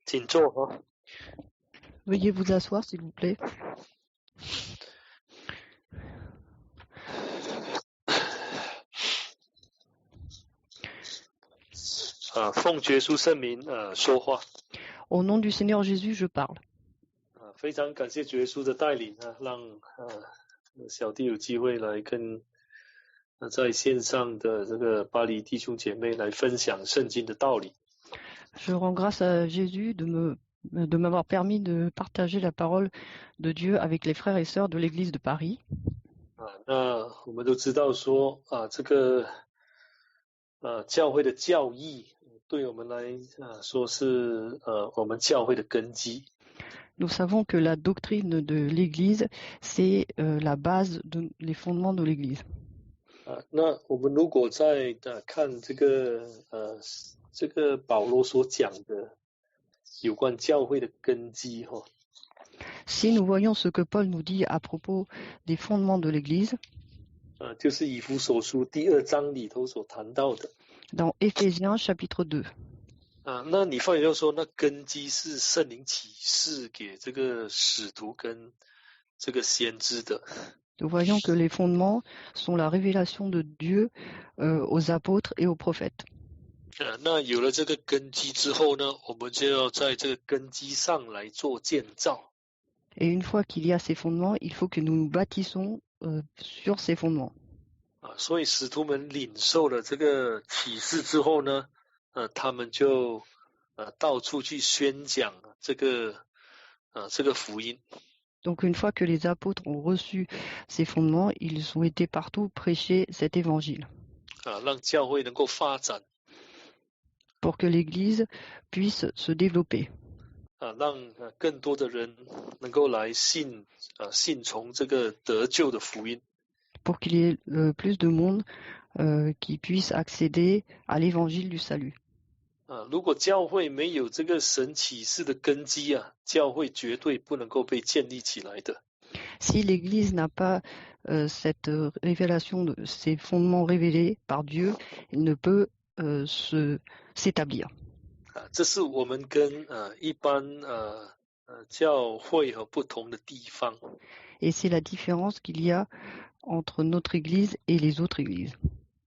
请坐哈。Veuillez vous asseoir, s'il vous plaît. 奉耶稣圣名说话。Au nom du Seigneur Jésus, je parle. 非常感谢主耶稣的带领让小弟有机会来跟在线上的这个巴黎弟兄姐妹来分享圣经的道理。Je rends grâce à Jésus de m'avoir permis de partager la parole de Dieu avec les frères et sœurs de l'église de Paris. 那我们都知道说这个教会的教义对我们来说是我们教会的根基。Nous savons que la doctrine de l'église, c'est la base, les fondements de l'église. 那我们如果在看这个保罗所讲的有关教会的根基Si nous voyons ce que Paul nous dit à propos des fondements de l'église, 就是以弗所书第2章里头所谈到的。dans Éphésiens chapitre 2. 那你发觉到说，那根基是圣灵启示给这个使徒跟这个先知的。Nous voyons que les fondements sont la révélation de Dieu aux apôtres et aux prophètes. 那有了这个根基之后呢，我们就要在这个根基上来做建造。Et une fois qu'il y a ces fondements, il faut que nous nous bâtissons sur ces fondements. 所以使徒们领受了这个启示之后呢，他们就到处去宣讲这个福音。Donc une fois que les apôtres ont reçu ces fondements, ils ont été partout prêcher cet évangile. 让教会能够发展。Pour que l'église puisse se développer. 让更多的人能够来信从这个得救的福音。Pour qu'il y ait plus de monde qui puisse accéder à l'évangile du salut. 如果教会没有这个神启示的根基教会绝对不能够被建立起来的。Si l'église n'a pas cette révélation de ces fondements révélés par Dieu, il ne peut s'établir. 这是我们跟一般教会和不同的地方。Et c'est la différence qu'il y a entre notre église et les autres églises.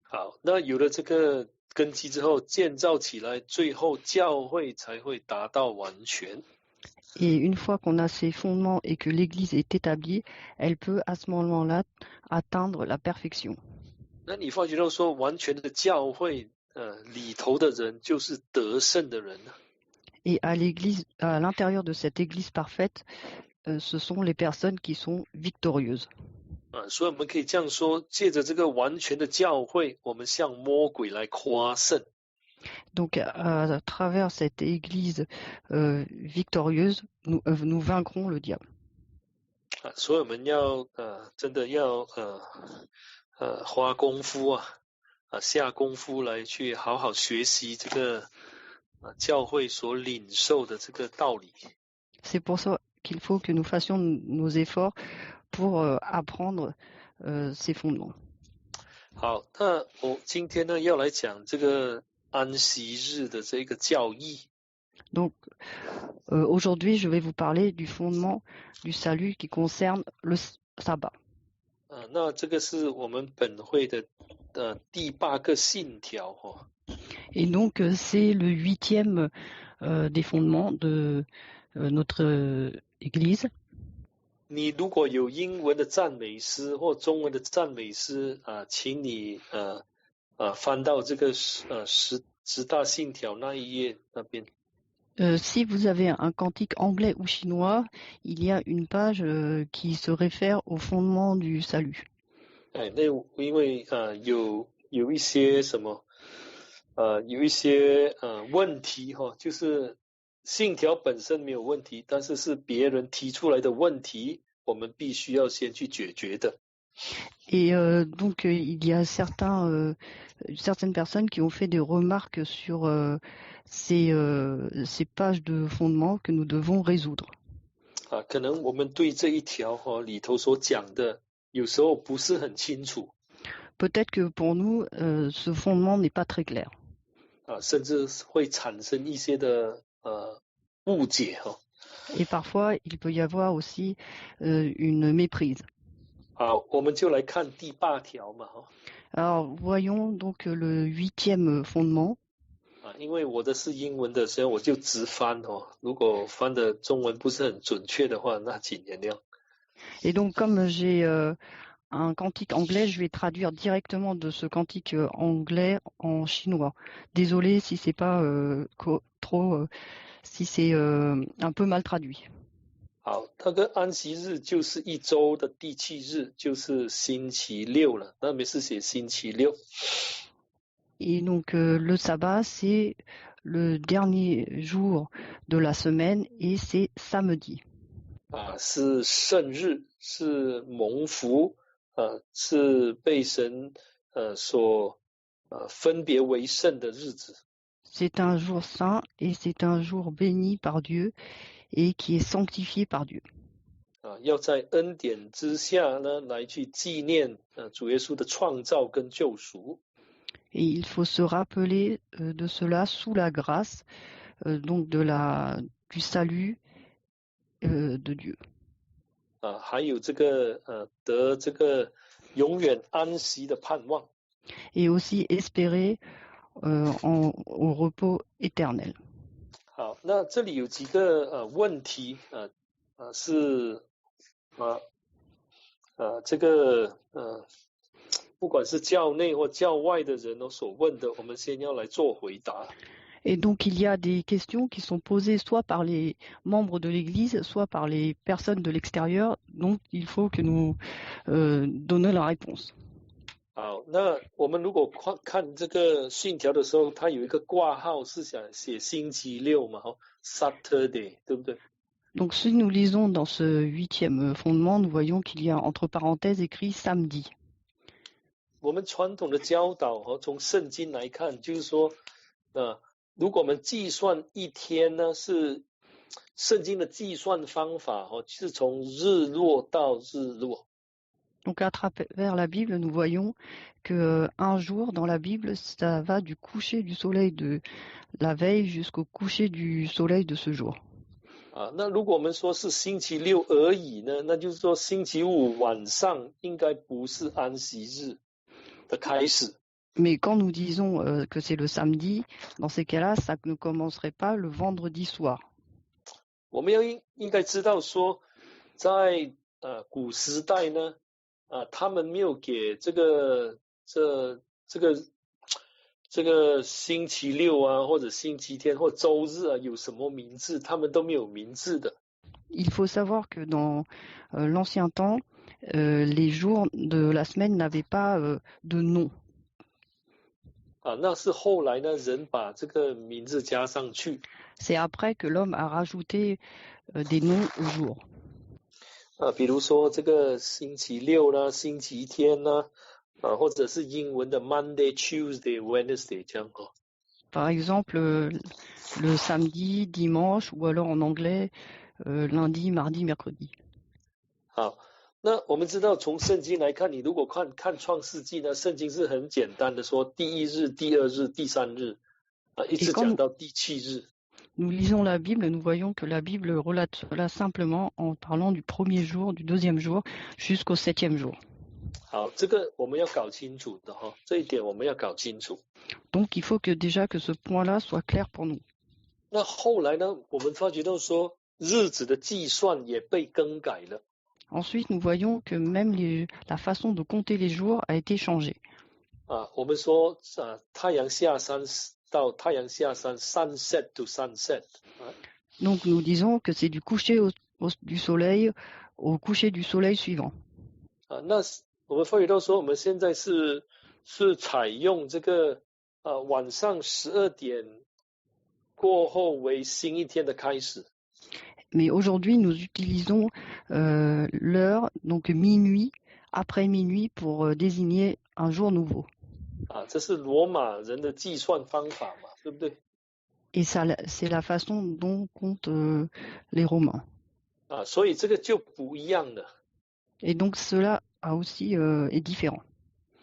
好，那有了这个根基之后，建造起来，最后教会才会达到完全。Et une fois qu'on a ces fondements et que l'église est établie, elle peut à ce moment-là atteindre la perfection. 那你发觉到说，完全的教会里头的人就是得胜的人。Et à l'église, à l'intérieur de cette église parfaite, ce sont les personnes qui sont victorieuses. 所以我们可以这样说，借着这个完全的教会，我们向魔鬼来夸胜。Donc à travers cette église victorieuse, nous vaincrons le diable. 所以我们要真的要花功夫下功夫来去好好学习这个教会所领受的这个道理。C'est pour ça qu'il faut que nous fassions nos efforts pour apprendre ces fondements. 好，那我今天呢要来讲这个安息日的这个教义。Donc aujourd'hui, je vais vous parler du fondement du salut qui concerne le sabbat. 那这个是我们本会的第8个信条Et donc c'est le 8e des fondements de notre église. 你如果有英文的赞美诗或中文的赞美诗请你翻到这个十大信条那一页那边。Si vous avez un cantique anglais ou chinois, il y a une page qui se réfère au fondement du salut. 那因为有一些什么有一些问题就是信条本身没有问题，但是是别人提出来的问题，我们必须要先去解决的。Et donc il y a certaines personnes qui ont fait des remarques sur ces pages de fondement que nous devons résoudre. 可能我们对这一条里头所讲的有时候不是很清楚。Peut-être que pour nous ce fondement n'est pas très clair. 甚至会产生一些的误解哈。Et parfois, il peut y avoir aussi une méprise. 好，我们就来看第8条嘛哈。Alors, voyons donc le 8e fondement. 因为我的是英文的，所以我就直翻哦。如果翻的中文不是很准确的话，那请原谅。Et donc, comme j'ai un cantique anglais, je vais traduire directement de ce cantique anglais en chinois. Désolé si c'est pas si c'est un peu mal traduit. 好，那个安息日就是一周的第7日，就是星期六了。那边是写星期六。Et donc le sabbat, c'est le dernier jour de la semaine et c'est samedi. 是圣日，是蒙福，是被神所分别为圣的日子。C'est un jour saint et c'est un jour béni par Dieu et qui est sanctifié par Dieu. 要在恩典之下呢，来去纪念主耶稣的创造跟救赎。Et il faut se rappeler de cela sous la grâce, donc du salut de Dieu. 还有这个得这个永远安息的盼望。Et aussi espérer au repos éternel. 好，那这里有几个问题是这个不管是教内或教外的人所问的，我们先要来做回答。Et donc il y a des questions qui sont posées soit par les membres de l'Église, soit par les personnes de l'extérieur. Donc il faut que nous donnions la réponse. 好，那我们如果看这个信条的时候，它有一个挂号是想写星期六嘛，Saturday， 对不对？ Donc si nous lisons dans ce 8e fondement, nous voyons qu'il y a entre parenthèses écrit samedi. 我们传统的教导从圣经来看，就是说如果我们计算一天呢，是圣经的计算方法是从日落到日落。Donc à travers la Bible, nous voyons qu'un jour dans la Bible, ça va du coucher du soleil de la veille jusqu'au coucher du soleil de ce jour. 那如果我们说是星期六而已呢，那就是说星期五晚上应该不是安息日的开始。Mais quand nous disons que c'est le samedi, dans ces cas-là, ça ne commencerait pas le vendredi soir. 我们应该知道说，在古时代呢，他们没有给这个星期六或者星期天或周日有什么名字，他们都没有名字的。Il faut savoir que dans l'ancien temps, les jours de la semaine n'avaient pas de nom. 那是后来呢，人把这个名字加上去。C'est après que l'homme a rajouté des noms aux jours. 比如说这个星期六啦，星期天啦，或者是英文的 Monday, Tuesday, Wednesday 这样Par exemple, le samedi, dimanche, ou alors en anglais, lundi, mardi, mercredi. 好，那我们知道从圣经来看，你如果看创世纪呢，圣经是很简单的说第1日、第2日、第3日，一直讲到第7日。Nous lisons la Bible, nous voyons que la Bible relate cela simplement en parlant du premier jour, du deuxième jour, jusqu'au 7e jour. 好，这个我们要搞清楚的这一点我们要搞清楚。Donc il faut que déjà que ce point-là soit clair pour nous. 那后来呢，我们发觉到说日子的计算也被更改了。Ensuite, nous voyons que même la façon de compter les jours a été changée. 我们说太阳下山到太阳下山 sunset to sunset。 Donc nous disons que c'est du coucher du soleil au coucher du soleil suivant. 那我们发觉到说我们现在是采用这个晚上12点过后为新一天的开始。Mais aujourd'hui, nous utilisons l'heure, donc minuit, après minuit, pour désigner un jour nouveau. 这是罗马人的计算方法嘛，对不对？ Et ça, c'est la façon dont comptent les Romains. 所以这个就不一样了。 Et donc cela aussi est différent.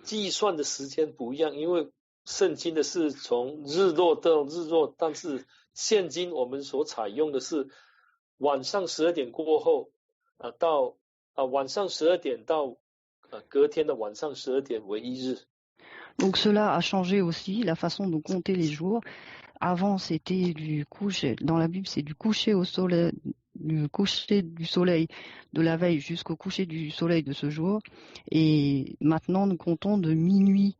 计算的时间不一样，因为圣经的是从日落到日落，但是现今我们所采用的是晚上12点过后到晚上12点到隔天的晚上12点为一日。Donc cela a changé aussi la façon de compter les jours. Avant, c'était du coucher. Dans la Bible, c'est du coucher au soleil, du coucher du soleil de la veille jusqu'au coucher du soleil de ce jour. Et maintenant, nous comptons de minuit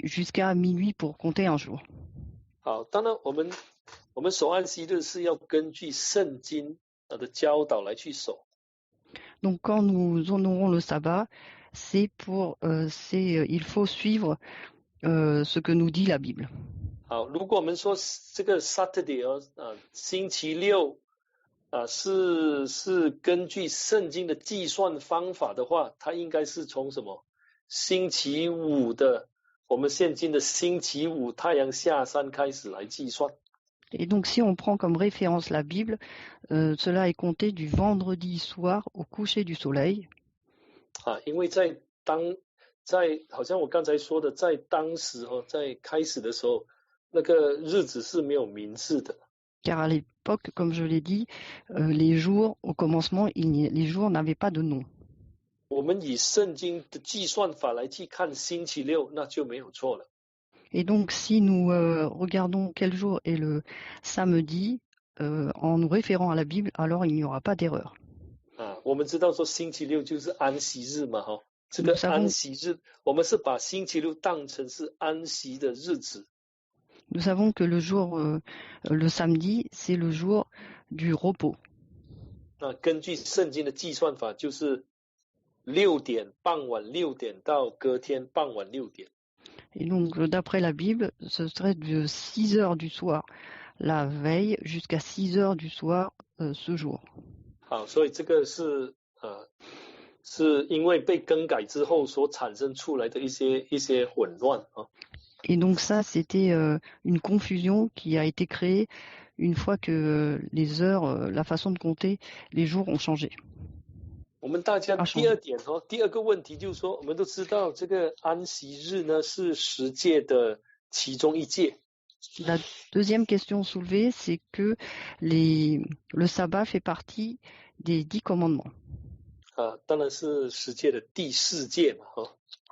jusqu'à minuit pour compter un jour. 好，当然我们守安息日是要根据圣经的教导来去守。Donc quand nous honorons le sabbat, il faut suivre ce que nous dit la Bible. 好，如果我们说这个 Saturday 星期六是根据圣经的计算方法的话，它应该是从什么？星期五的，我们现今的星期五太阳下山开始来计算。Et donc si on prend comme référence la Bible, cela est compté du vendredi soir au coucher du soleil. 因为好像我刚才说的，在当时在开始的时候，那个日子是没有名字的。Car à l'époque, comme je l'ai dit, les jours, au commencement, les jours n'avaient pas de nom. 我们以圣经的计算法来去看星期六，那就没有错了。Et donc, si nous regardons quel jour est le samedi, en nous référant à la Bible, alors il n'y aura pas d'erreur. 我们知道说星期六就是安息日嘛，这个安息日，我们是把星期六当成是安息的日子。Nous savons que le samedi, c'est le jour du repos. 根据圣经的计算法，就是傍晚6点到隔天傍晚6点。Et donc, d'après la Bible, ce serait de 6 heures du soir la veille jusqu'à 6 heures du soir ce jour. 好，所以这个是因为被更改之后所产生出来的一些混乱。Et donc ça, c'était une confusion qui a été créée une fois que les heures, la façon de compter les jours ont changé. 我们大家第二个问题就是说，我们都知道这个安息日呢是10诫的其中一诫。La deuxième question soulevée, c'est que le sabbat fait partie des 10 commandements. 当然是10诫的第4诫嘛。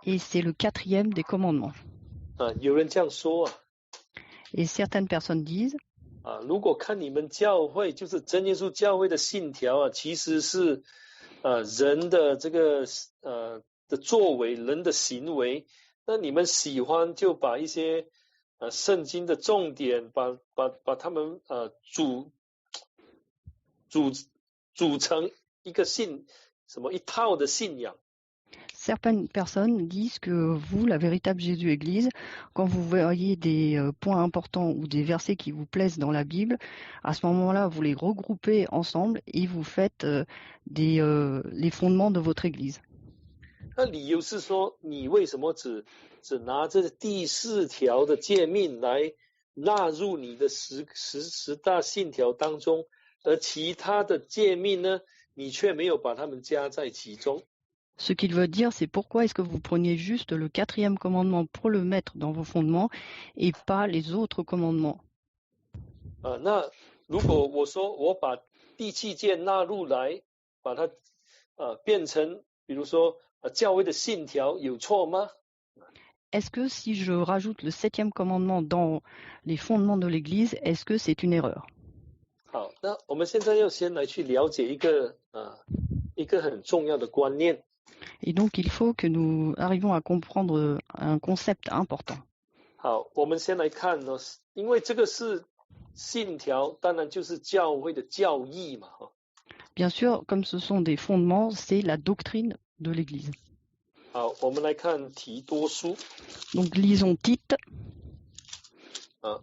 Et c'est le 4e des commandements. 有人这样说Et certaines personnes disent 如果看你们教会，就是真耶稣教会的信条其实是人的这个的作为，人的行为，那你们喜欢就把一些圣经的重点，把他们组成一个一套的信仰。Certaines personnes disent que vous, la véritable Jésus-Église, quand vous voyez des points importants ou des versets qui vous plaisent dans la Bible, à ce moment-là, vous les regroupez ensemble et vous faites les fondements de votre Église. 那理由是说，你为什么只拿这第4条的诫命来纳入你的十大信条当中，而其他的诫命呢，你却没有把它们加在其中？ Ce qu'il veut dire, c'est pourquoi est-ce que vous preniez juste le 4e commandement pour le mettre dans vos fondements et pas les autres commandements. 那如果我说我把第7诫纳入来，把它变成，比如说教会的信条，有错吗？ Est-ce que si je rajoute le 7e commandement dans les fondements de l'Église, est-ce que c'est une erreur? 好，那我们现在要先来去了解一个很重要的观念。Et donc, il faut que nous arrivions à comprendre un concept important. 好，我们先来看呢，因为这个是信条，当然就是教会的教义嘛。Bien sûr, comme ce sont des fondements, c'est la doctrine de l'Église. 好，我们来看提多书。Donc, lisons Tite.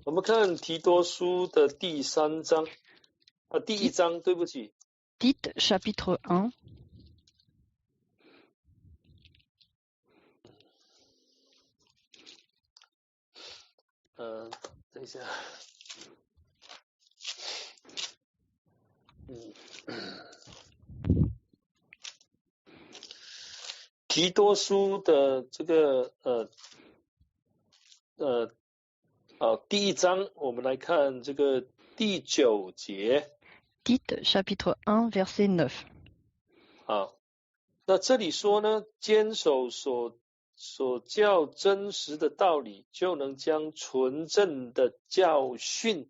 我们看提多书的第1章，对不起。Tite, chapitre 1. 等一下。提多书的这个好，第一章我们来看这个第9节。Tite, chapitre 1, verset 9. 好，那这里说呢，坚守所教真实的道理，就能将纯正的教训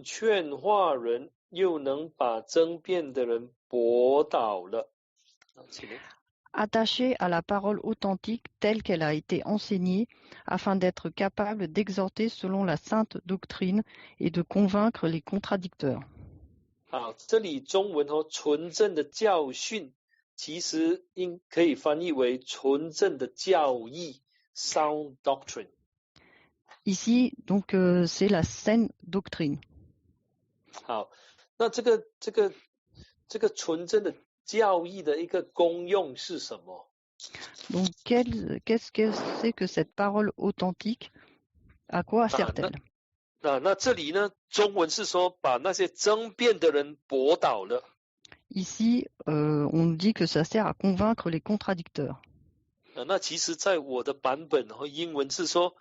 劝化人，又能把争辩的人驳倒了。请念。Attaché à la parole authentique telle qu'elle a été enseignée, afin d'être capable d'exhorter selon la sainte doctrine et de convaincre les contradicteurs. 好，这里中文纯正的教训，其实可以翻译为纯正的教义 （sound doctrine）。 Ici, donc, c'est la saine doctrine. 好，那这个纯正的教义的一个功用是什么？ Donc, qu'est-ce que c'est que cette parole authentique? À quoi sert-elle? 那这里呢，中文是说把那些争辩的人驳倒了。 Ici, on dit que ça sert à convaincre les contradicteurs. 那其实在我的版本和英文是说，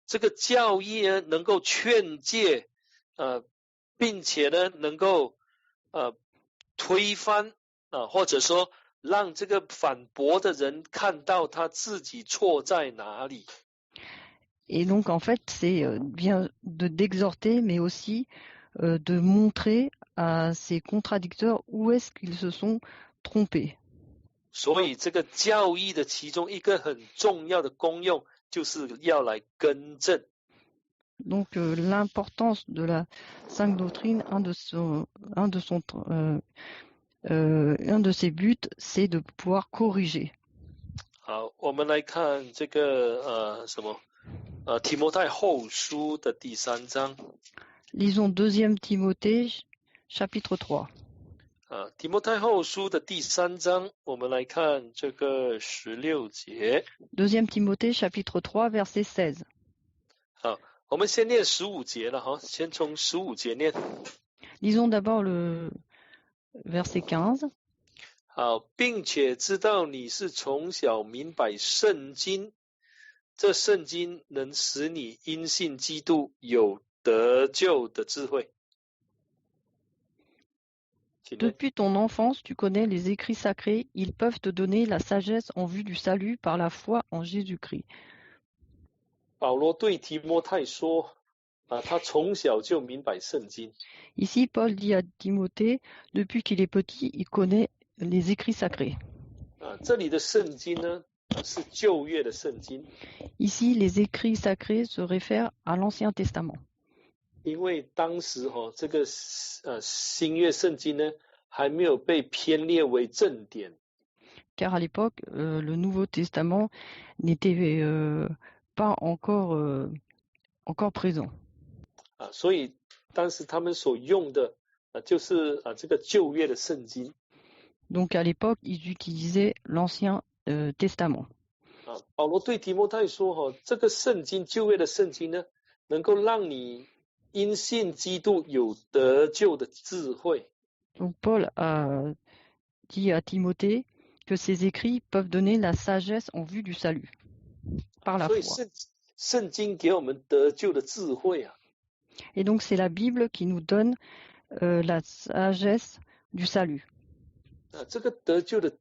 这个教义呢能够劝诫，并且呢能够推翻或者说让这个反驳的人看到他自己错在哪里。 Et donc, en fait, c'est bien d'exhorter, mais aussi de montrer à ces contradicteurs où est-ce qu'ils se sont trompés. 所以这个教义的其中一个很重要的功用，就是要来更正。 Donc, l'importance de la sainte doctrine, un de ses buts, c'est de pouvoir corriger. 好，我们来看这个提摩太后书的第3章。 Lisons 2 Timothée, chapitre 3. 提摩太后书的第3章，我们来看这个16节。 2 Timothée, chapitre 3, verset 16. 好，我们先念15节了哈，先从15节念。 Lisons d'abord le verset 15. 好，并且知道你是从小明白圣经，这圣经能使你因信基督有得救的智慧。 Depuis ton enfance, tu connais les écrits sacrés, ils peuvent te donner la sagesse en vue du salut par la foi en Jésus-Christ. 保罗对提摩太说，他从小就明白圣经。 Ici, Paul dit à Timothée, depuis qu'il est petit, il connaît les écrits sacrés. 这里的圣经呢，是旧约的圣经。 Ici, les écrits sacrés se réfèrent à l'Ancien Testament. 因为当时这个新约圣经呢，还没有被编列为正典。 Car à l'époque, le Nouveau Testament n'était pas encore présent. 所以当时他们所用的就是这个旧约的圣经。 Donc à l'époque, ils utilisaient l'Ancien Testament. 保罗对提摩太说，这个圣经旧约的圣经呢，能够让你因信基督有得救的智慧。 Donc Paul a dit à Timothée que ces écrits peuvent donner la sagesse en vue du salut par la foi. 所以圣经给我们得救的智慧啊。 Et donc c'est la Bible qui nous donne la sagesse du salut. 这个得救的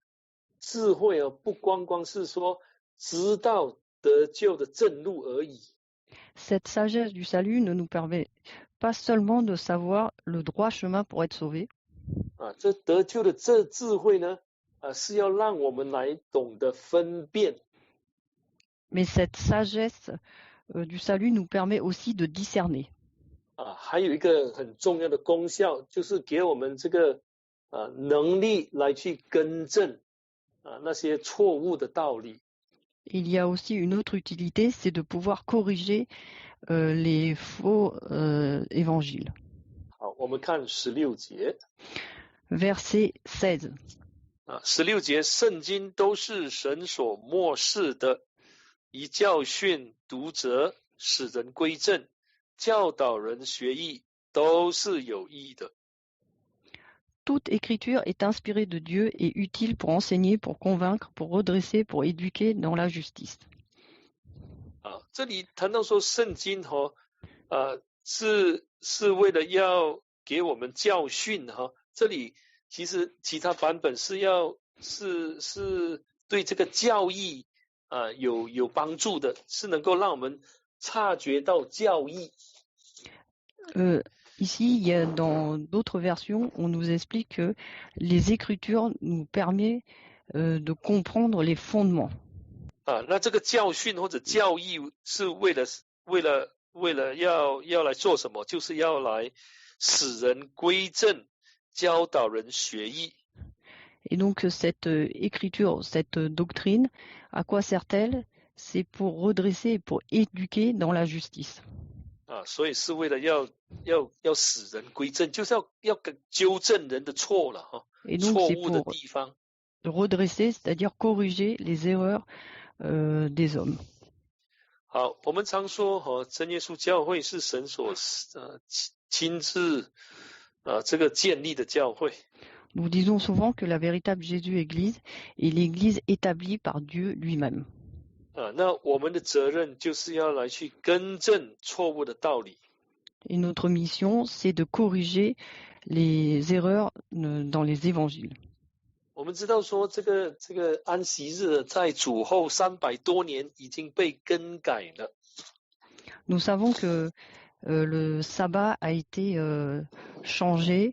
智慧不光是说知道得救的正路而已。 Cette sagesse du salut ne nous permet pas seulement de savoir le droit chemin pour être sauvé. 这得救的这智慧呢，是要让我们来懂得分辨。 Mais cette sagesse du salut nous permet aussi de discerner. 还有一个很重要的功效，就是给我们这个能力来去更正那些错误的道理。 Il y a aussi une autre utilité, c'est de pouvoir corriger les faux évangiles. 好，我们看16节。 Verset 16. 16节，圣经都是神所默示的，以教训、读责、使人归正、教导人学义，都是有益的。 Toute écriture est inspirée de Dieu et utile pour enseigner, pour convaincre, pour redresser, pour éduquer dans la justice. 这里谈到说圣经是为了要给我们教训这里其实其他版本是对这个教义有帮助的，是能够让我们察觉到教义。Ici, dans d'autres versions, on nous explique que les Écritures nous permettent de comprendre les fondements. 那这个教训或者教义是为了要来做什么？就是要来使人归正，教导人学义。Et donc cette écriture, cette doctrine, à quoi sert-elle? C'est pour redresser et pour éduquer dans la justice. 所以是为了要使人归正，就是要纠正人的错了错误的地方。Redresser, c'est-à-dire corriger les erreurs des hommes. 好，我们常说真耶稣教会是神所亲自这个建立的教会。Nous disons souvent que la véritable Jésus-Église est l'Église établie par Dieu lui-même. 那我们的责任就是要来去更正错误的道理。Et notre mission, c'est de corriger les erreurs dans les évangiles. 我们知道说这个安息日在主后300多年已经被更改了。Nous savons que le sabbat a été changé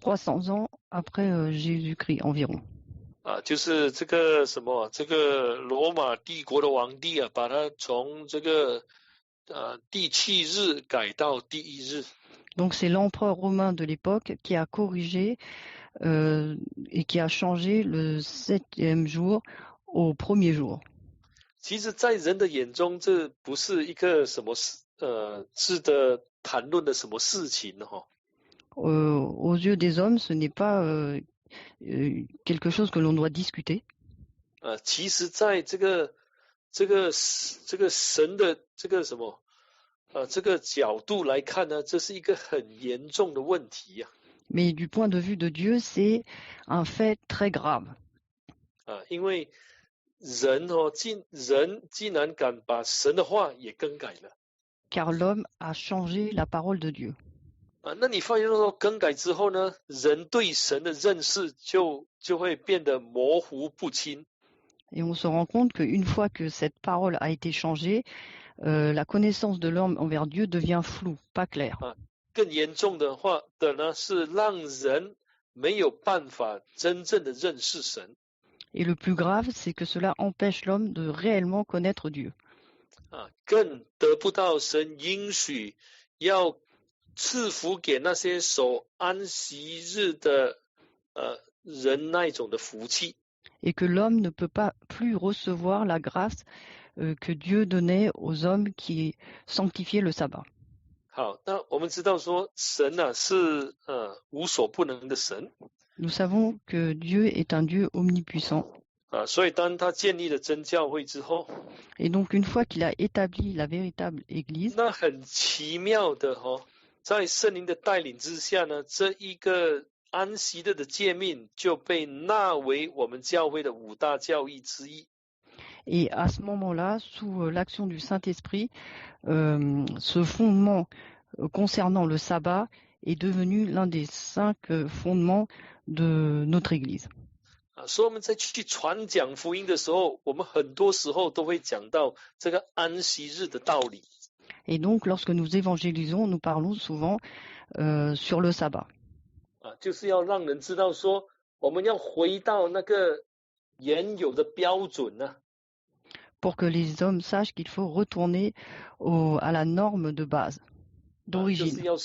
300 ans après Jésus-Christ environ. 就是这个罗马帝国的皇帝把它从这个第7日改到第1日。Donc c'est l'empereur romain de l'époque qui a corrigé et qui a changé le 7e jour au 1er jour. 其实在人的眼中这不是一个什么值得谈论的什么事情aux yeux des hommes, ce n'est pas quelque chose que l'on doit discuter. 其实在这个神的这个角度来看呢，这是一个很严重的问题Mais du point de vue de Dieu, c'est un fait très grave. 因为人竟然敢把神的话也更改了。Car l'homme a changé la parole de Dieu. 那你发现说更改之后呢，人对神的认识就会变得模糊不清。Et on se rend compte qu'une fois que cette parole a été changée, la connaissance de l'homme envers Dieu devient floue, pas claire. 更严重的话的呢，是让人没有办法真正的认识神。Et le plus grave, c'est que cela empêche l'homme de réellement connaître Dieu. 更得不到神应许要赐福给那些守安息日的人那一种的福气。Et que l'homme ne peut pas plus recevoir la grâce que Dieu donnait aux hommes qui sanctifiaient le sabbat. 好，那我们知道说神是无所不能的神。Nous savons que Dieu est un Dieu omnipuissant. 所以当他建立了真教会之后， Et donc une fois qu'il a établi la véritable Église, 那很奇妙的在圣灵的带领之下呢，这一个安息日的诫命就被纳为我们教会的5大教义之一。Et à ce moment-là, sous l'action du Saint-Esprit, ce fondement concernant le sabbat est devenu l'un des 5 fondements de notre Église. 所以我们在去传讲福音的时候，我们很多时候都会讲到这个安息日的道理。Et donc, lorsque nous évangélisons, nous parlons souvent sur le sabbat. 就是要让人知道说，我们要回到那个原有的标准呢。Pour que les hommes sachent qu'il faut retourner à la norme de base, d'origine. 就是要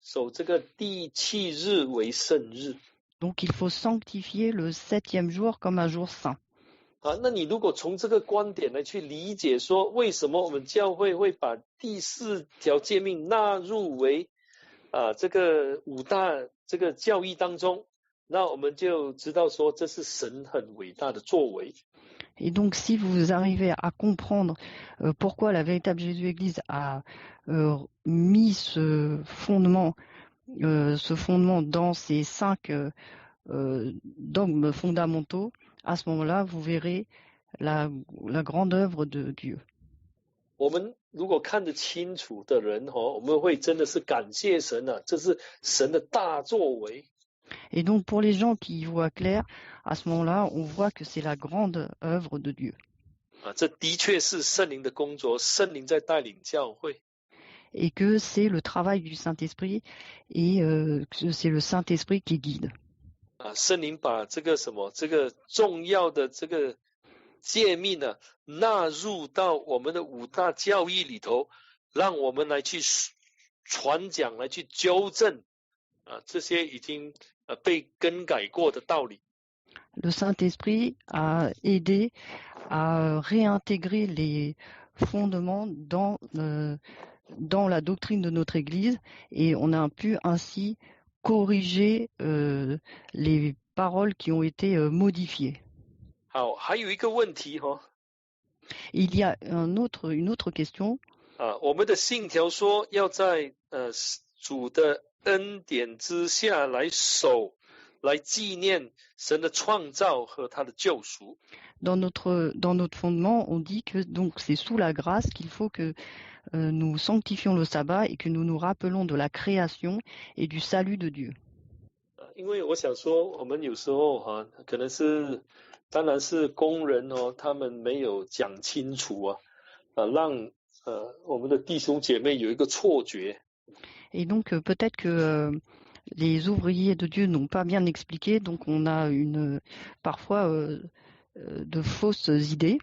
守这个第7日为圣日。Donc, il faut sanctifier le 7e jour comme un jour saint. 那你如果从这个观点来去理解说，为什么我们教会会把第4条诫命纳入为这个5大这个教义当中，那我们就知道说这是神很伟大的作为。Et donc, si vous arrivez à comprendre pourquoi la véritable Jésus-Église a mis ce fondement dans ces 5 dogmes fondamentaux, à ce moment-là, vous verrez la grande œuvre de Dieu. 我们如果看得清楚的人我们会真的是感谢神啊，这是神的大作为。Et donc pour les gens qui y voient clair, à ce moment-là, on voit que c'est la grande œuvre de Dieu. 这的确是圣灵的工作，圣灵在带领教会。Et que c'est le travail du Saint-Esprit et que c'est le Saint-Esprit qui guide. 圣灵把这个重要的这个诫命呢纳入到我们的五大教义里头，让我们来去传讲，来去纠正这些已经被更改过的道理。Le Saint-Esprit a aidé à réintégrer les fondements dans la doctrine de notre Église et on a pu ainsi corriger les paroles qui ont été modifiées. 好，还有一个问题Il y a une autre question. 我们的信条说要在主的恩典之下来守，来纪念神的创造和他的救赎。Dans notre fondement, on dit que donc c'est sous la grâce qu'il faut que nous sanctifions le sabbat et que nous nous rappelons de la création et du salut de Dieu. 因为我想说，我们有时候可能是，当然是工人他们没有讲清楚让我们的弟兄姐妹有一个错觉。Et donc peut-être que les ouvriers de Dieu n'ont pas bien expliqué, donc on a parfois de fausses idées.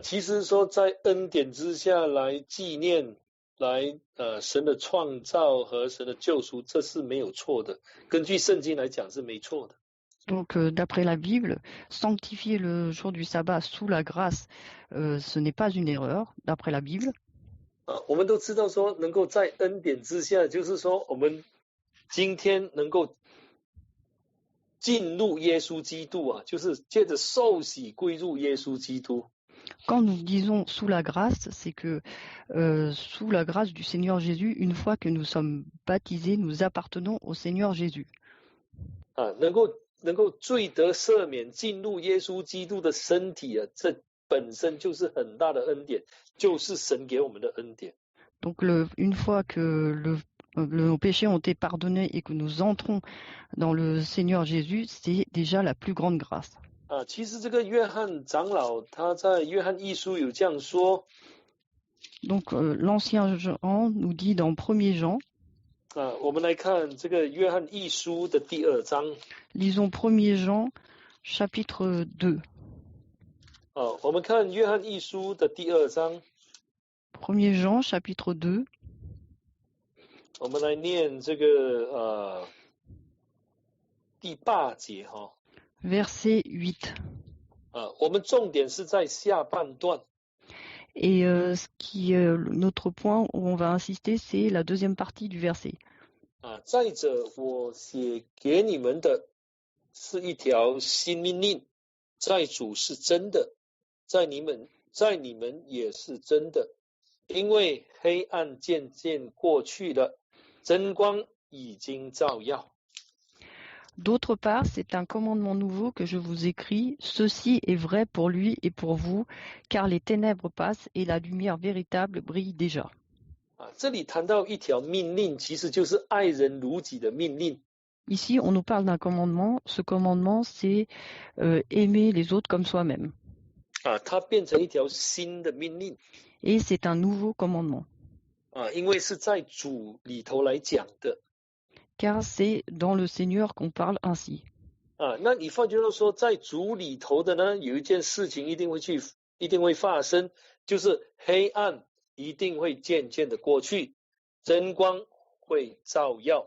其实说在恩典之下来纪念，来神的创造和神的救赎，这是没有错的。根据圣经来讲是没错的。Donc d'après la Bible, sanctifier le jour du sabbat sous la grâce, ce n'est pas une erreur, d'après la Bible. 我们都知道说能够在恩典之下，就是说我们今天能够进入耶稣基督就是借着受洗归入耶稣基督。Quand nous disons sous la grâce, c'est que sous la grâce du Seigneur Jésus, une fois que nous sommes baptisés, nous appartenons au Seigneur Jésus. 能够罪得赦免，进入耶稣基督的身体这本身就是很大的恩典，就是神给我们的恩典。Donc une fois que nos péchés ont été pardonnés et que nous entrons dans le Seigneur Jésus, c'est déjà la plus grande grâce. 其实这个约翰长老他在约翰一书有这样说。Donc l'ancien Jean nous dit dans 1er Jean. 我们来看这个约翰一书的第2章。Lisons 1er Jean chapitre 2. 我们看约翰一书的第2章。1er Jean chapitre 2. 我们来念这个第8节Verset 8. 我们重点是在下半段。Et notre point où on va insister, c'est la deuxième partie du verset. 再者，我写给你们的是一条新命令，在主是真的，在你们也是真的，因为黑暗渐渐过去了，真光已经照耀。D'autre part, c'est un commandement nouveau que je vous écris. Ceci est vrai pour lui et pour vous, car les ténèbres passent et la lumière véritable brille déjà. 这里谈到一条命令，其实就是爱人如己的命令。Ici, on nous parle d'un commandement. Ce commandement, c'est aimer les autres comme soi-même. 它变成一条新的命令。Et c'est un nouveau commandement. 因为是在主里头来讲的。Car c'est dans le Seigneur qu'on parle ainsi. 那你换句话说，在主里头的呢，有一件事情一定会发生，就是黑暗一定会渐渐的过去，真光会照耀。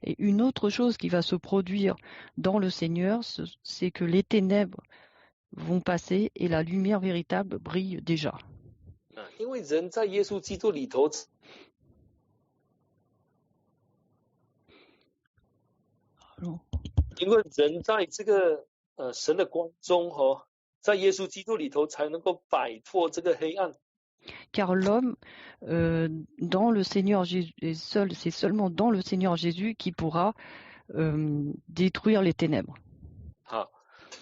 Et une autre chose qui va se produire dans le Seigneur, c'est que les ténèbres vont passer et la lumière véritable brille déjà. 因为人在耶稣基督里头。因为人在这个神的光中在耶稣基督里头才能够摆脱这个黑暗。Car l'homme dans le Seigneur Jésus c'est seulement dans le Seigneur Jésus qui pourra détruire les ténèbres. 好，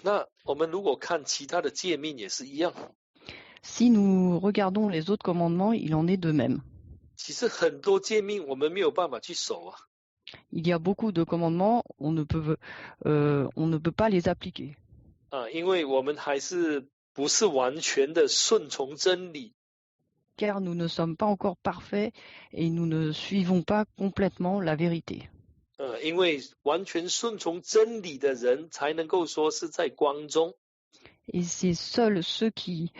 那我们如果看其他的诫命也是一样。Si nous regardons les autres commandements, il en est de même. 其实很多诫命我们没有办法去守啊。Il y a beaucoup de commandements, on ne peut pas les appliquer. 因为我们还是不是完全的顺从真理。Car nous ne sommes pas encore parfaits et nous ne suivons pas complètement la vérité. 因为完全顺从真理的人才能够说是在光中。Et c'est seuls ceux qui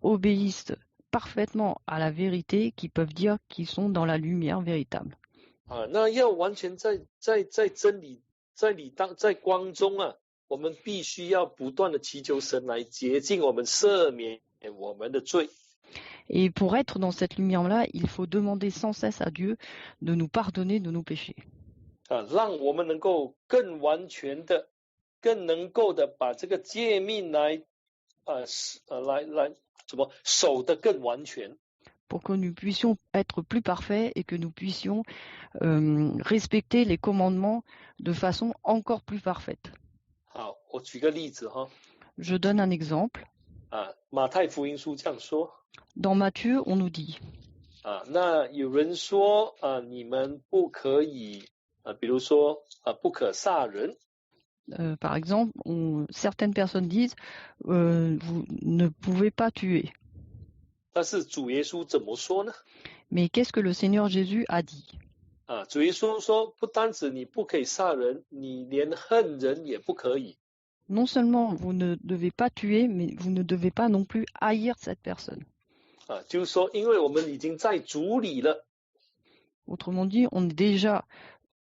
obéissent parfaitement à la vérité qui peuvent dire qu'ils sont dans la lumière véritable. 那要完全在真理在光中啊，我们必须要不断的祈求神来洁净我们，赦免我们的罪。Et pour être dans cette lumière-là, il faut demander sans cesse à Dieu de nous pardonner de nos péchés. 让我们能够更完全的、更能够的把这个诫命来守得更完全。Pour que nous puissions être plus parfaits et que nous puissions respecter les commandements de façon encore plus parfaite. 好，我举个例子哈。Je donne un exemple. 马太福音书这样说。Dans Matthieu, on nous dit. 那有人说你们不可以比如说不可杀人。Par exemple, certaines personnes disent vous ne pouvez pas tuer. 但是主耶稣怎么说呢？ Mais qu'est-ce que le Seigneur Jésus a dit? 主耶稣说，不单止你不可以杀人，你连恨人也不可以。Non seulement vous ne devez pas tuer, mais vous ne devez pas non plus haïr cette personne. 就是说，因为我们已经在主里了。Autrement dit, on est déjà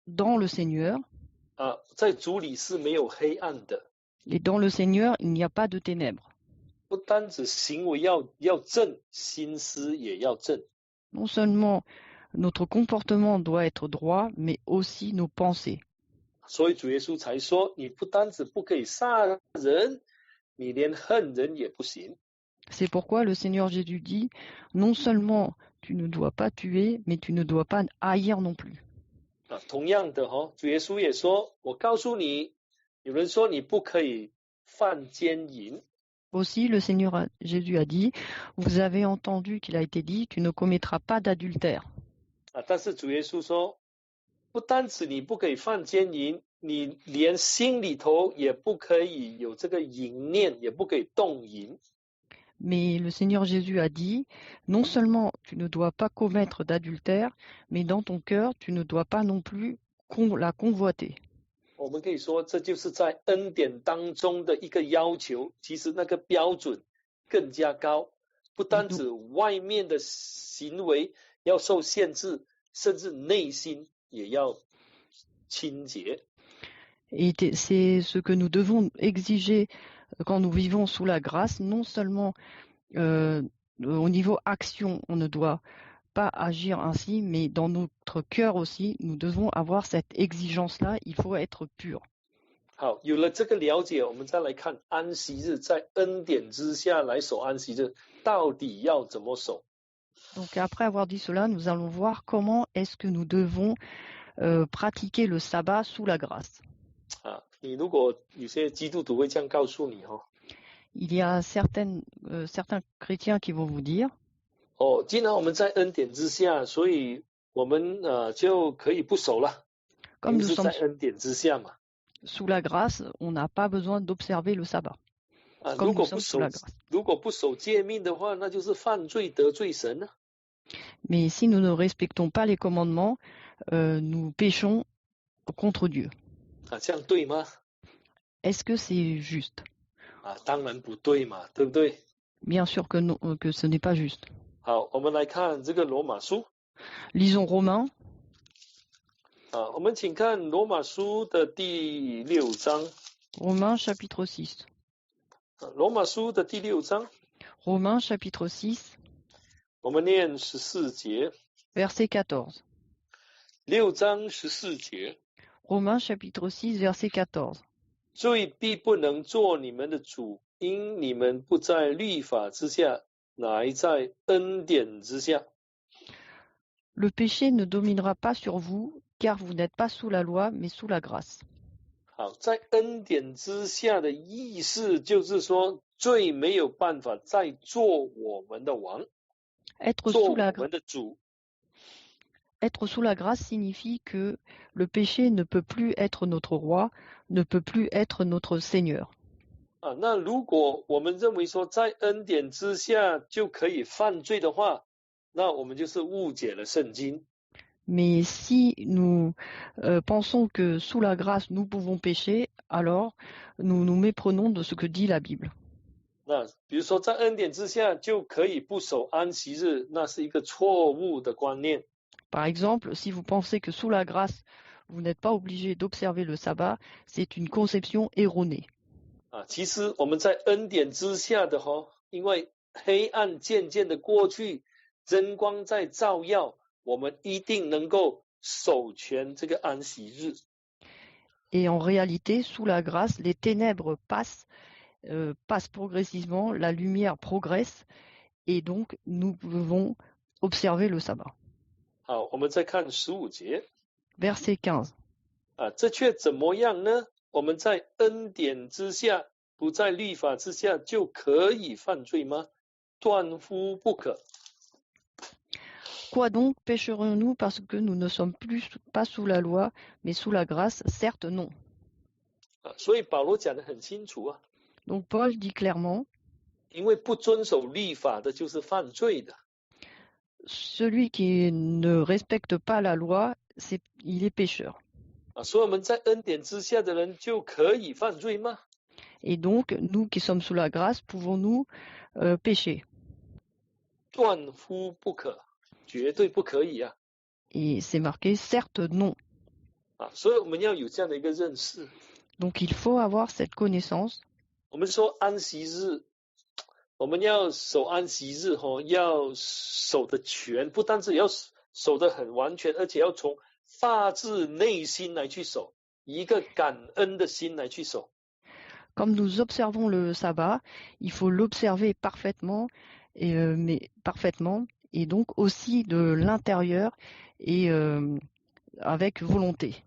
dans le Seigneur. 在主里是没有黑暗的。Et dans le Seigneur, il n'y a pas de ténèbres. 不单止行为要正，心思也要正。Non seulement notre comportement doit être droit, mais aussi nos pensées. 所以主耶稣才说，你不单止不可以杀人，你连恨人也不行。C'est pourquoi le Seigneur Jésus dit, non seulement tu ne dois pas tuer, mais tu ne dois pas haïr non plus. 同样的主耶稣也说，我告诉你，有人说你不可以犯奸淫。Aussi, le Seigneur Jésus a dit, vous avez entendu qu'il a été dit, tu ne commettras pas d'adultère. 但是主耶稣说，不单止你不可以犯奸淫，你连心里头也不可以有这个淫念，也不可以动淫。Mais le Seigneur Jésus a dit, non seulement tu ne dois pas commettre d'adultère, mais dans ton cœur, tu ne dois pas non plus la convoiter. 我们可以说，这就是在恩典当中的一个要求，其实那个标准更加高，不单止外面的行为要受限制，甚至内心也要清洁。Et c'est ce que nous devons exiger quand nous vivons sous la grâce, non seulement au niveau action, on ne doit pas agir ainsi, mais dans notre cœur aussi, nous devons avoir cette exigence-là, il faut être pur. 好，有了这个了解，我们再来看安息日，在恩典之下来守安息日，到底要怎么守？ Donc après avoir dit cela, nous allons voir comment est-ce que nous devons pratiquer le sabbat sous la grâce. 你如果有些基督徒会这样告诉你Il y a certains chrétiens qui vont vous dire 既然我们在恩典之下，所以我们就可以不守了。Comme nous 是 sommes 在恩典之下嘛。 sous la grâce, on n'a pas besoin d'observer le sabbat. 如果不守诫命的话，那就是犯罪得罪神了。 Mais si nous ne respectons pas les commandements, nous péchons contre Dieu. 这样对吗？ Est-ce que c'est juste? 当然不对嘛，对不对？ Bien sûr que non, que ce n'est pas juste. 好，我们来看这个罗马书。 Lisons Romains. 我们请看罗马书的第6章。 Romains chapitre 6. 罗马书的第6章。 Romains chapitre 6. 我们念14节。 Verset 14. 6章14节。 Romains chapitre 6, verset 14. 罪必不能做你们的主，因你们不在律法之下，乃在恩典之下。 Le péché ne dominera pas sur vous, car vous n'êtes pas sous la loi, mais sous la grâce. 好，在恩典之下的意思就是说，罪没有办法再做我们的王， Être 做 sous 我 la, 们的主。 être sous la grâce signifie que le péché ne peut plus être notre roi, ne peut plus être notre Seigneur. 那如果我们认为说在恩典之下就可以犯罪的话，那我们就是误解了圣经。 Mais si nous pensons que sous la grâce nous pouvons pécher, alors nous nous méprenons de ce que dit la Bible. 那比如说在恩典之下就可以不守安息日，那是一个错误的观念。 Par exemple, si vous pensez que sous la grâce, vous n'êtes pas obligé d'observer le sabbat, c'est une conception erronée. 其实我们在恩典之下的因为黑暗渐渐的过去，真光在照耀，我们一定能够守全这个安息日。 Et en réalité, sous la grâce, les ténèbres passent progressivement, la lumière progresse, et donc nous pouvons observer le sabbat. 好，我们再看15节。 Verset 15. 这却怎么样呢？我们在恩典之下，不在律法之下，就可以犯罪吗？断乎不可。 Quoi donc pécherons-nous parce que nous ne sommes plus pas sous la loi, mais sous la grâce? Certes non. 所以保罗讲得很清楚 Donc Paul dit clairement, 因为不遵守律法的就是犯罪的。 celui qui ne respecte pas la loi, il est pécheur. 所以我们在恩典之下的人就可以犯罪吗？ Et donc, nous qui sommes sous la grâce, pouvons-nous pécher? 断乎不可，绝对不可以 Et c'est marqué, certes non. 所以我们要有这样的一个认识。 Donc il faut avoir cette connaissance. 我们说安息日，我们要守安息日要守得全，不单是要守得很完全，而且要从发自内心来去守，以一个感恩的心来去守。 Comme nous observons le sabbat, il faut l'observer parfaitement, et donc aussi de l'intérieur et avec volonté.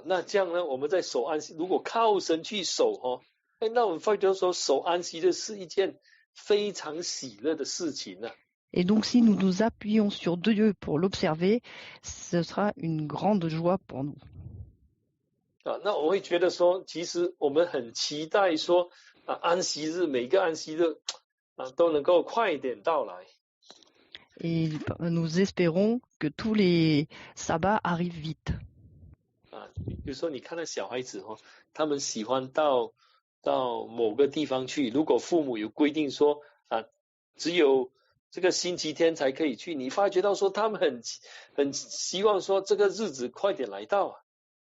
那这样呢，我们在守安息，如果靠神去守那我们发觉说守安息日是一件非常喜乐的事情 Et donc si nous nous appuyons sur Dieu pour l'observer, ce sera une grande joie pour nous. 那我会觉得说，其实我们很期待说安息日每个安息日都能够快一点到来。 Et nous espérons que tous les sabbats arrivent vite. 比如说你看到小孩子他们喜欢到某个地方去，如果父母有规定说只有这个星期天才可以去，你发觉到说他们很希望说这个日子快点来到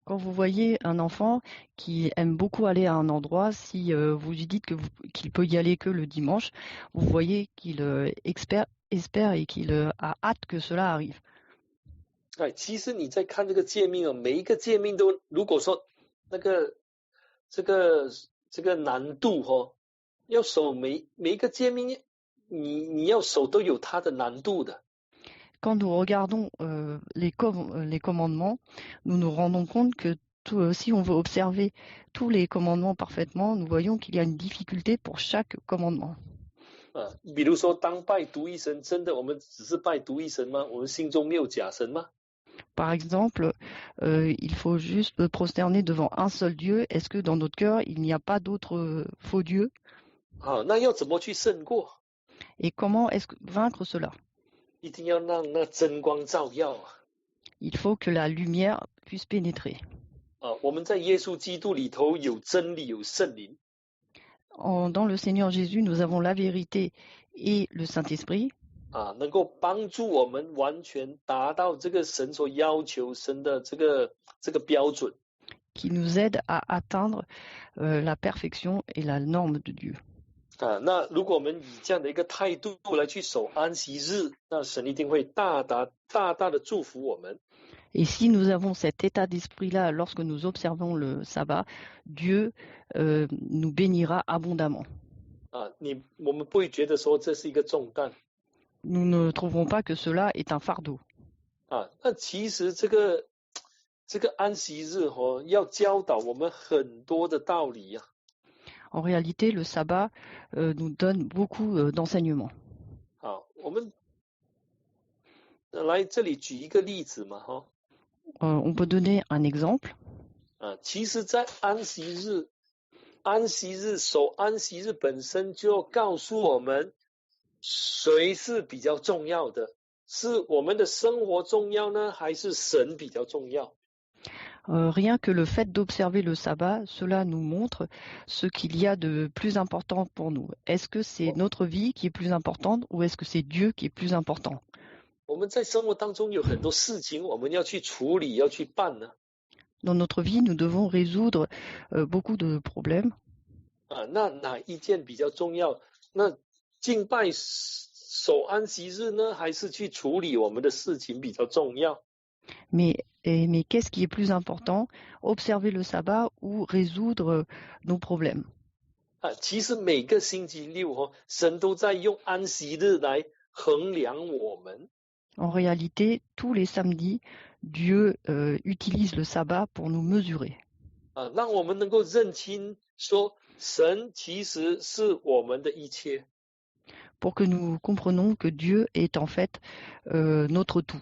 Quand vous voyez un enfant qui aime beaucoup aller à un endroit, si vous lui dites qu'il peut y aller que le dimanche, vous voyez qu'il espère et qu'il a hâte que cela arrive. 其实你在看这个诫命每一个诫命都，如果说那个这个难度要守每一个诫命，你要守都有它的难度的。 Quand nous regardons les commandements, nous nous rendons compte que si on veut observer tous les commandements parfaitement, nous voyons qu'il y a une difficulté pour chaque commandement. 比如说当拜独一神，真的我们只是拜独一神吗？我们心中没有假神吗？ Par exemple, il faut juste prosterner devant un seul Dieu. Est-ce que dans notre cœur, il n'y a pas d'autres faux dieux? 那要怎么去胜过？ Et comment est-ce vaincre cela? 一定要让那真光照耀Il faut que la lumière puisse pénétrer. 我们在耶稣基督里头有真理，有圣灵。 Dans le Seigneur Jésus, nous avons la vérité et le Saint-Esprit. 能够帮助我们完全达到这个神所要求神的这个标准。 Qui nous aide à atteindre la perfection et la norme de Dieu. 那如果我们以这样的一个态度来去守安息日，那神一定会大大的祝福我们。 Et si nous avons cet état d'esprit-là lorsque nous observons le sabbat, Dieu nous bénira abondamment. 我们不会觉得说这是一个重担。 Nous ne trouverons pas que cela est un fardeau. 那其实这个安息日要教导我们很多的道理 En réalité, le sabbat nous donne beaucoup d'enseignements. 好，我们来这里举一个例子嘛，哈。On peut donner un exemple. 其实，在安息日守安息日本身就告诉我们，谁是比较重要的？是我们的生活重要呢，还是神比较重要？ Rien que le fait d'observer le sabbat, cela nous montre ce qu'il y a de plus important pour nous. Est-ce que c'est notre vie qui est plus importante ou est-ce que c'est Dieu qui est plus important? 我们在生活当中有很多事情我们要去处理，要去办呢。Dans notre vie, nous devons résoudre beaucoup de problèmes. 那哪一件比较重要？那敬拜守安息日呢，还是去处理我们的事情比较重要？ Mais qu'est-ce qui est plus important? Observer le sabbat ou résoudre nos problèmes? 其实每个星期六神都在用安息日来衡量我们。En réalité, tous les samedis, Dieu utilise le sabbat pour nous mesurer. 让我们能够认清说，神其实是我们的一切。 Pour que nous comprenions que Dieu est en fait notre tout.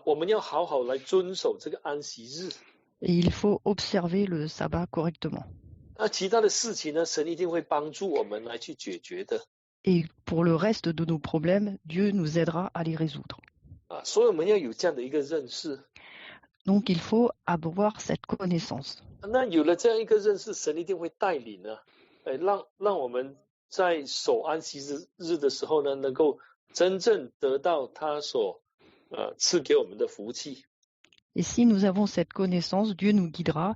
我们要好好来遵守这个安息日。 Et il faut observer le sabbat correctement. 其他的事情呢，神一定会帮助我们来去解决的。 Et pour le reste de nos problèmes, Dieu nous aidera à les résoudre. 所以我们要有这样的一个认识。 Donc il faut avoir cette connaissance. 那有了这样一个认识，神一定会带领呢，让我们在守安息日的时候呢，能够真正得到他所赐给我们的福气。 Et si nous avons cette connaissance, Dieu nous guidera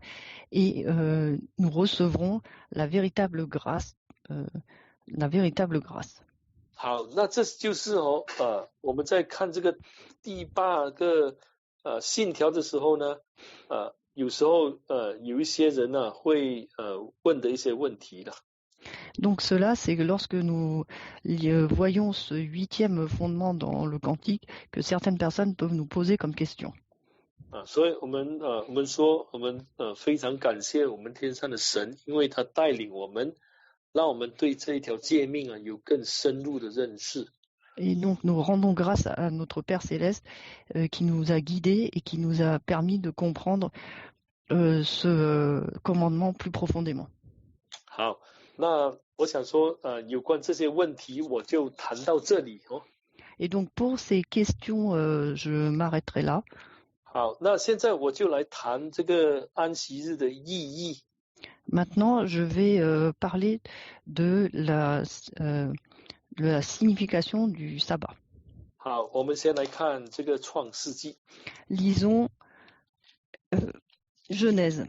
et nous recevrons la véritable grâce. 好，那这就是我们在看这个第8个信条的时候呢，有时候有一些人呢会问的一些问题了。 Donc cela, c'est que lorsque nous voyons ce 8e fondement dans le cantique, que certaines personnes peuvent nous poser comme question. 所以我们说，我们非常感谢我们天上的神，因为他带领我们，让我们对这一条诫命有更深入的认识。 Et donc nous rendons grâce à notre Père Céleste qui nous a guidés et qui nous a permis de comprendre ce commandement plus profondément. 好，那我想说，有关这些问题，我就谈到这里哦。 Et donc pour ces questions, je m'arrêterai là. 好，那现在我就来谈这个安息日的意义。 Maintenant, je vais parler de la signification du sabbat. 好，我们先来看这个创世纪。 Lisons Genèse.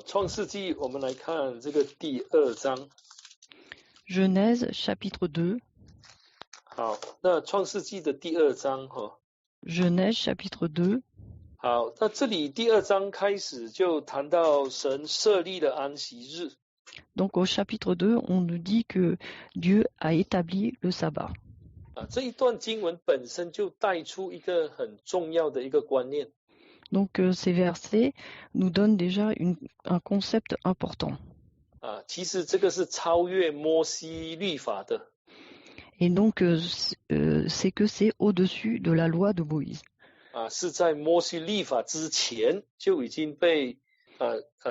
创世纪，我们来看这个第2章。 Genèse chapitre 2. 好，那创世纪的第2章Genèse chapitre 2. 好，那这里第2章开始就谈到神设立了安息日。 Donc au chapitre 2, on nous dit que Dieu a établi le sabbat. 这一段经文本身就带出一个很重要的一个观念。 Donc ces versets nous donnent déjà un concept important. 其实这个是超越摩西律法的。 Et donc c'est que c'est au-dessus de la loi de Moïse. 是在摩西律法之前就已经被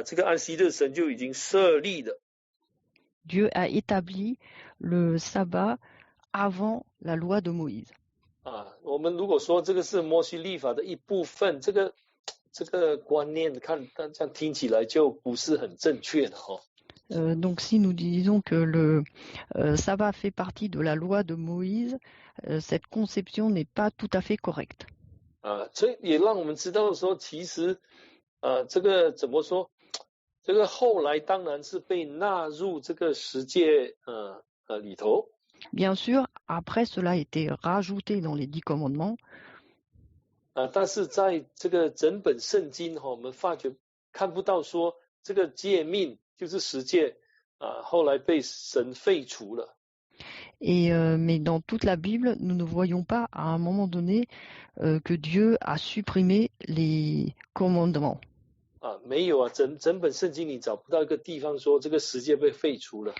这个安息日神就已经设立了。 Dieu a établi le sabbat avant la loi de Moïse. 我们如果说这个是摩西律法的一部分，这个观念看这样听起来就不是很正确的Donc si nous disons que le sabbat fait partie de la loi de Moïse, cette conception n'est pas tout à fait correcte. 所以也让我们知道说，其实这个怎么说？这个后来当然是被纳入这个十诫里头。 Bien sûr, après cela a été rajouté dans les 10 commandements. 但是在这个整本圣经我们发觉看不到说这个诫命就是十诫后来被神废除了。 Et mais dans toute la Bible, nous ne voyons pas à un moment donné que Dieu a supprimé les commandements. 没有啊，整本圣经你找不到一个地方说这个十诫被废除了。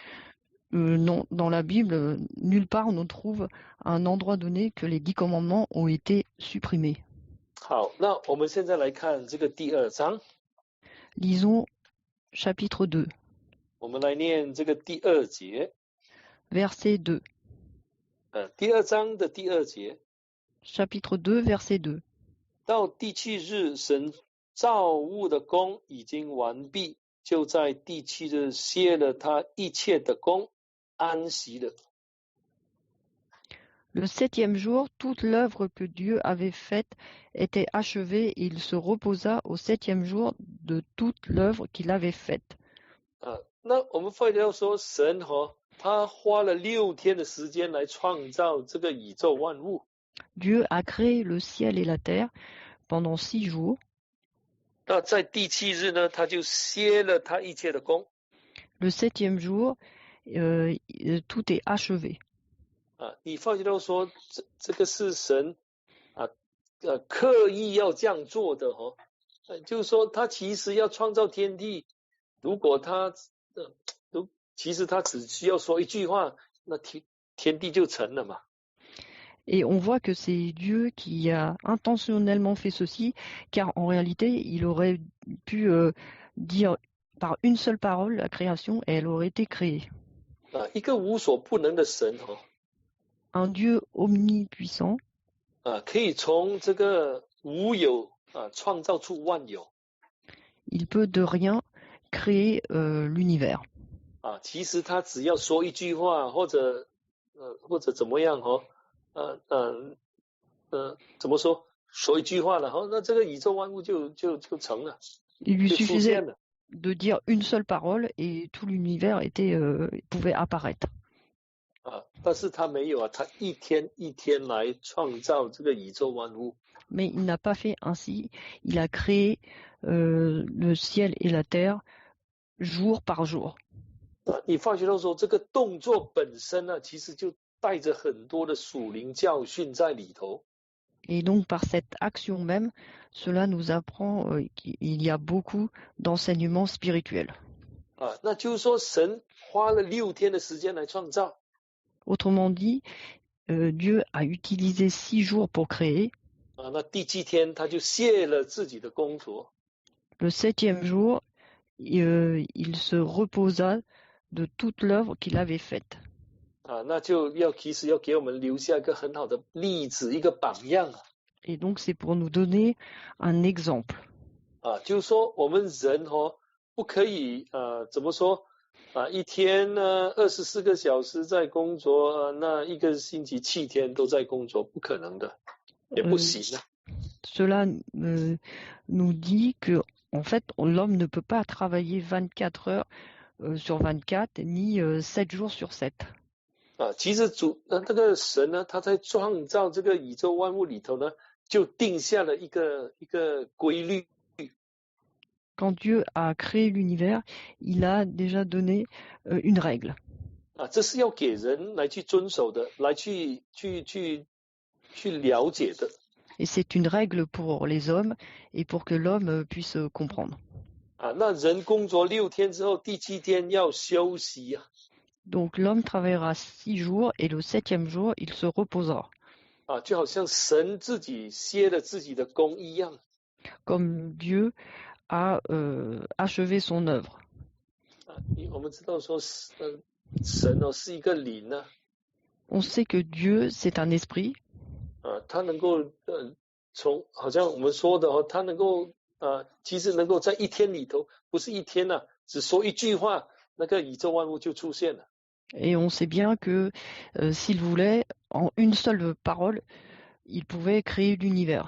Non, dans la Bible, nulle part on trouve un endroit donné que les 10 commandements ont été supprimés. 好，那我们现在来看这个第2章。Lisons chapitre 2. 我们来念这个第2节。Verset 2. 第2章的第2节。Chapitre 2, verset 2. 到第7日，神造物的工已经完毕，就在第7日歇了他一切的工，安息了。Le 7e jour, toute l'œuvre que Dieu avait faite était achevée et il se reposa au 7e jour de toute l'œuvre qu'il avait faite. 那我们发现说，神他花了6天的时间来创造这个宇宙万物。Dieu a créé le ciel et la terre pendant 6 jours. 那在第7日呢，他就歇了他一切的工。Le 7e jour, tout est achevé. 你发觉到说，这个是神刻意要这样做的就是说他其实要创造天地，如果他其实他只需要说一句话，那天地就成了嘛。Et on voit que c'est Dieu qui a intentionnellement fait ceci, car en réalité, il aurait pu dire par une seule parole la création et elle aurait été créée. 一个无所不能的神Un Dieu omnipuissant 可以从这个无有创造出万有。Il peut de rien créer l'univers. 其实他只要说一句话，或者怎么样怎么说一句话了那这个宇宙万物就成了。Il lui suffisait de dire une seule parole et tout l'univers pouvait apparaître. 但是他没有他一天一天来创造这个宇宙万物。Mais il n'a pas fait ainsi. Il a créé le ciel et la terre jour par jour. 你发觉到说这个动作本身呢，其实就带着很多的属灵教训在里头。Et donc par cette action même, cela nous apprend qu'il y a beaucoup d'enseignements spirituels. 那就是说神花了6天的时间来创造。Autrement dit, Dieu a utilisé 6 jours pour créer. 那第7天他就歇了自己的工作。Le 7e jour, il se reposa de toute l'œuvre qu'il avait faite. 那就其实要给我们留下一个很好的例子，一个榜样。Et donc c'est pour nous donner un exemple. 就是说我们人不可以怎么说一天呢24个小时在工作，那一个星期7天都在工作，不可能的，也不行啊。Cela nous dit que en fait l'homme ne peut pas travailler 24 heures sur 24 ni 7 jours sur 7. 其实这个神呢，他在创造这个宇宙万物里头呢，就定下了一个规律。Quand Dieu a créé l'univers, il a déjà donné une règle. 这是要给人来去遵守的，来去了解的。Et c'est une règle pour les hommes et pour que l'homme puisse comprendre. 那人工作6天之后，第7天要休息Donc l'homme travaillera 6 jours et le 7e jour, il se reposera. 就好像神自己歇了自己的工一样。Comme Dieu a achevé son œuvre. 我们知道说神是一个灵On sait que Dieu, c'est un esprit. 他能够好像我们说的他能够其实能够在一天里头，不是一天只说一句话，那个宇宙万物就出现了。Et on sait bien que s'il voulait, en une seule parole, il pouvait créer l'univers.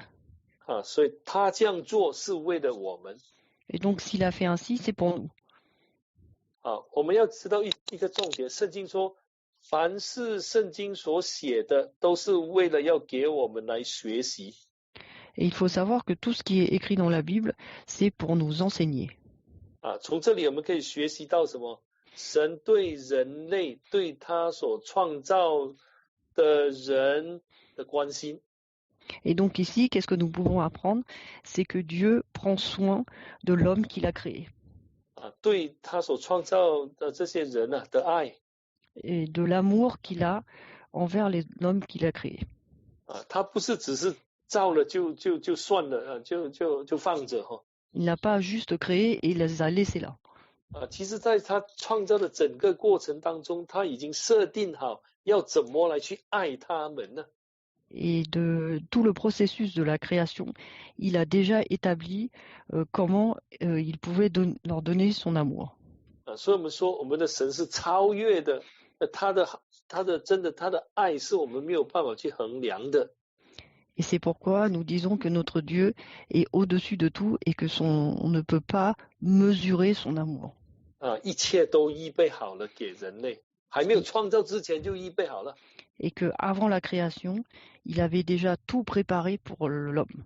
所以他这样做是为了我们。Et donc s'il a fait ainsi, c'est pour nous. 我们要知道一个重点，圣经说，凡是圣经所写的，都是为了要给我们来学习。Et il faut savoir que tout ce qui est écrit dans la Bible, c'est pour nous enseigner. 从这里我们可以学习到什么？神对人类，对他所创造的人的关心。Et donc ici, qu'est-ce que nous pouvons apprendre? C'est que Dieu prend soin de l'homme qu'il a créé. 对他所创造的这些人的爱 Et de l'amour qu'il a envers l'homme qu'il a créé. 他不是只是造了就算了就放着Il n'a pas juste créé et il les a laissés là. 其实在他创造的整个过程当中，他已经设定好要怎么来去爱他们呢？ Et de tout le processus de la création, il a déjà établi comment il pouvait leur donner son amour. 所以我们说，我们的神是超越的，他的真的他的爱是我们没有办法去衡量的。Et c'est pourquoi nous disons que notre Dieu est au-dessus de tout et que on ne peut pas mesurer son amour. 一切都预备好了给人类，还没有创造之前就预备好了。Et que avant la création, il avait déjà tout préparé pour l'homme.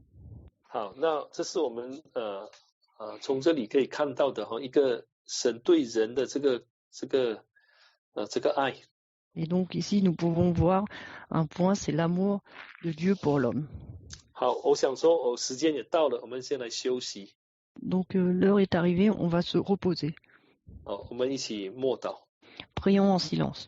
好，那这是我们从这里可以看到的一个神对人的这个爱。Et donc ici, nous pouvons voir un point, c'est l'amour de Dieu pour l'homme. 好，我想说，时间也到了，我们先来休息。Donc l'heure est arrivée, on va se reposer. 好，我们一起默祷。Prions en silence.